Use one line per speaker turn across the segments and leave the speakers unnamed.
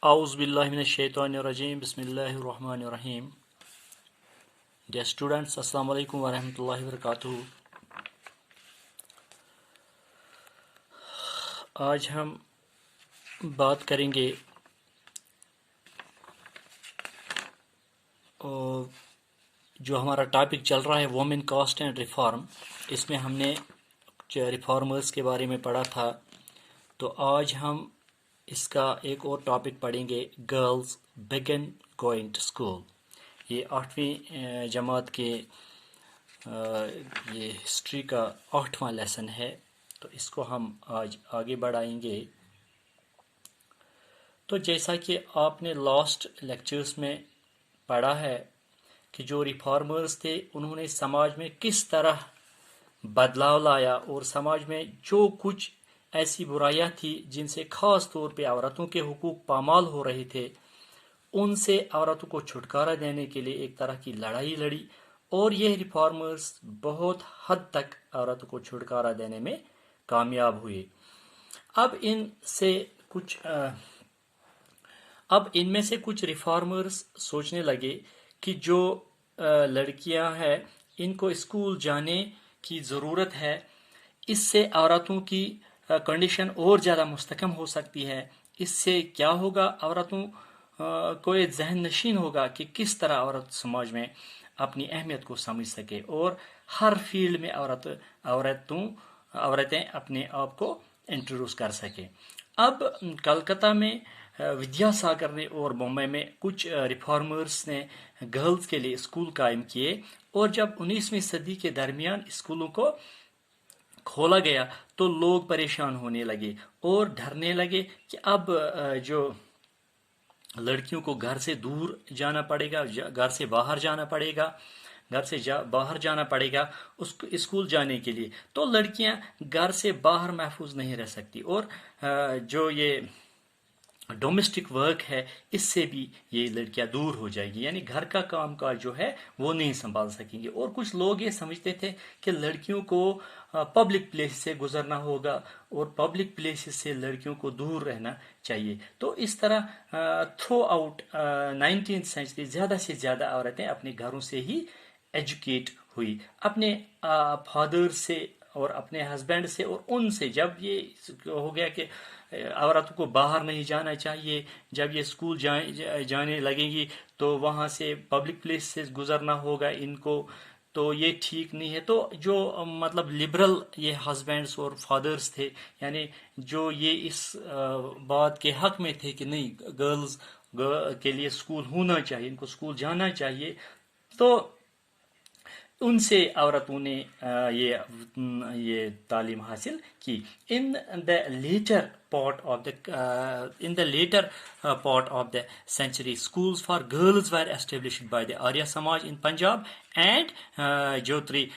اعوذ باللہ من الشیطان الرجیم بسم اللہ الرحمن الرحیم. ڈیئر اسٹوڈنٹس، السلام علیکم ورحمۃ اللہ وبرکاتہ. آج ہم بات کریں گے جو ہمارا ٹاپک چل رہا ہے وومن کاسٹ اینڈ ریفارم. اس میں ہم نے ریفارمرز کے بارے میں پڑھا تھا. تو آج ہم اس کا ایک اور ٹاپک پڑھیں گے، girls begin going to school. یہ 8ویں جماعت کے یہ ہسٹری کا 8واں لیسن ہے. تو اس کو ہم آج آگے بڑھائیں گے. تو جیسا کہ آپ نے لاسٹ لیکچرز میں پڑھا ہے کہ جو ریفارمرز تھے انہوں نے سماج میں کس طرح بدلاؤ لایا، اور سماج میں جو کچھ ایسی برائیاں تھیں جن سے خاص طور پہ عورتوں کے حقوق پامال ہو رہے تھے، ان سے عورتوں کو چھٹکارا دینے کے لیے ایک طرح کی لڑائی لڑی، اور یہ ریفارمرز بہت حد تک عورتوں کو چھٹکارا دینے میں کامیاب ہوئے. اب ان میں سے کچھ ریفارمرز سوچنے لگے کہ جو لڑکیاں ہیں ان کو اسکول جانے کی ضرورت ہے، اس سے عورتوں کی کنڈیشن اور زیادہ مستحکم ہو سکتی ہے. اس سے کیا ہوگا، عورتوں کو یہ ذہن نشین ہوگا کہ کس طرح عورت سماج میں اپنی اہمیت کو سمجھ سکے، اور ہر فیلڈ میں عورتیں اپنے آپ کو انٹروڈیوس کر سکیں. اب کلکتہ میں ودیا ساگر نے اور بمبئی میں کچھ ریفارمرز نے گرلز کے لیے اسکول قائم کیے، اور جب 19ویں صدی کے درمیان اسکولوں کو کھولا گیا تو لوگ پریشان ہونے لگے اور ڈرنے لگے کہ اب جو لڑکیوں کو گھر سے دور جانا پڑے گا، گھر سے باہر جانا پڑے گا اسکول جانے کے لیے. تو لڑکیاں گھر سے باہر محفوظ نہیں رہ سکتی، اور جو یہ ڈومیسٹک ورک ہے اس سے بھی یہ لڑکیاں دور ہو جائے گی، یعنی گھر کا کام کاج جو ہے وہ نہیں سنبھال سکیں گے. اور کچھ لوگ یہ سمجھتے تھے کہ لڑکیوں کو پبلک پلیس سے گزرنا ہوگا اور پبلک پلیسز سے لڑکیوں کو دور رہنا چاہیے. تو اس طرح تھرو آؤٹ 19th سینچری زیادہ سے زیادہ عورتیں اپنے گھروں سے ہی ایجوکیٹ ہوئی، اپنے فادر سے اور اپنے ہسبینڈ سے، اور ان سے جب یہ ہو گیا کہ عورتوں کو باہر نہیں جانا چاہیے، جب یہ اسکول جانے لگیں گی تو وہاں سے پبلک پلیس سے گزرنا ہوگا ان کو، تو یہ ٹھیک نہیں ہے. تو جو مطلب لبرل یہ ہسبینڈس اور فادرز تھے، یعنی جو یہ اس بات کے حق میں تھے کہ نہیں، گرلز کے لیے اسکول ہونا چاہیے، ان کو اسکول جانا چاہیے، تو ان سے عورتوں نے یہ تعلیم حاصل کی. In the later part of the century, schools for girls were established by the Arya Samaj in Punjab and Jyotri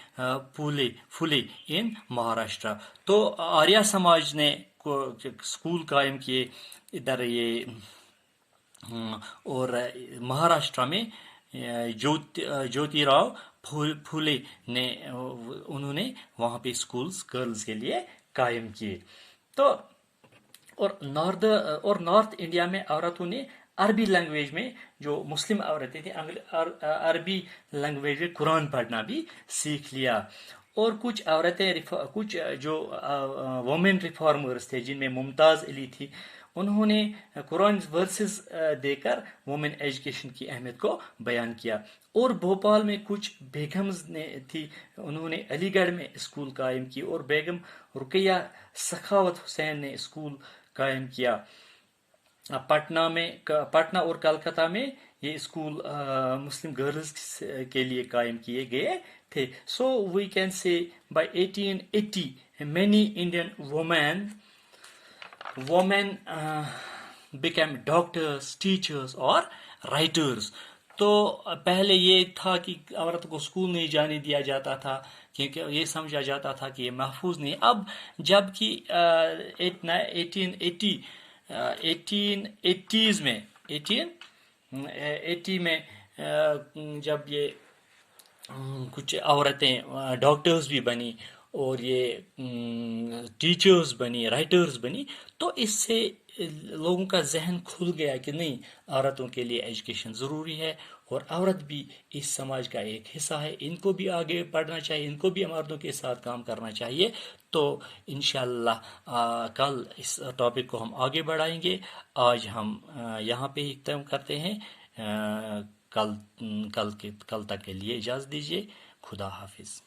Phule in Maharashtra. تو آریہ سماج نے اسکول قائم کیے ادھر یہ، اور مہاراشٹرا میں جیوتی راؤ پھولے نے انہوں نے وہاں پہ اسکولز گرلز کے لیے قائم کیے. تو اور نارتھ انڈیا میں عورتوں نے عربی لینگویج میں، جو مسلم عورتیں تھیں، عربی لینگویج میں قرآن پڑھنا بھی سیکھ لیا. اور کچھ عورتیں کچھ جو وومن ریفارمرز تھے جن میں ممتاز علی تھی، انہوں نے قرآن ورسز دے کر وومن ایجوکیشن کی اہمیت کو بیان کیا. اور بھوپال میں کچھ بیگمز تھی، انہوں نے علی گڑھ میں اسکول قائم کی، اور بیگم رقیہ سخاوت حسین نے اسکول قائم کیا. پٹنہ اور کلکتہ میں یہ اسکول مسلم گرلز کے لیے قائم کیے گئے تھے. So we can say by 1880 many Indian women became doctors, teachers اور writers. تو پہلے یہ تھا کہ عورت کو اسکول نہیں جانے دیا جاتا تھا کیونکہ یہ سمجھا جاتا تھا کہ یہ محفوظ نہیں. اب جب کہ 1880 میں جب یہ کچھ عورتیں ڈاکٹرز بھی بنی اور یہ ٹیچرز بنی، رائٹرز بنی، تو اس سے لوگوں کا ذہن کھل گیا کہ نہیں، عورتوں کے لیے ایجوکیشن ضروری ہے، اور عورت بھی اس سماج کا ایک حصہ ہے، ان کو بھی آگے پڑھنا چاہیے، ان کو بھی مردوں کے ساتھ کام کرنا چاہیے. تو انشاءاللہ کل اس ٹاپک کو ہم آگے بڑھائیں گے. آج ہم یہاں پہ ہی ختم کرتے ہیں. کل تک کے لیے اجازت دیجیے. خدا حافظ.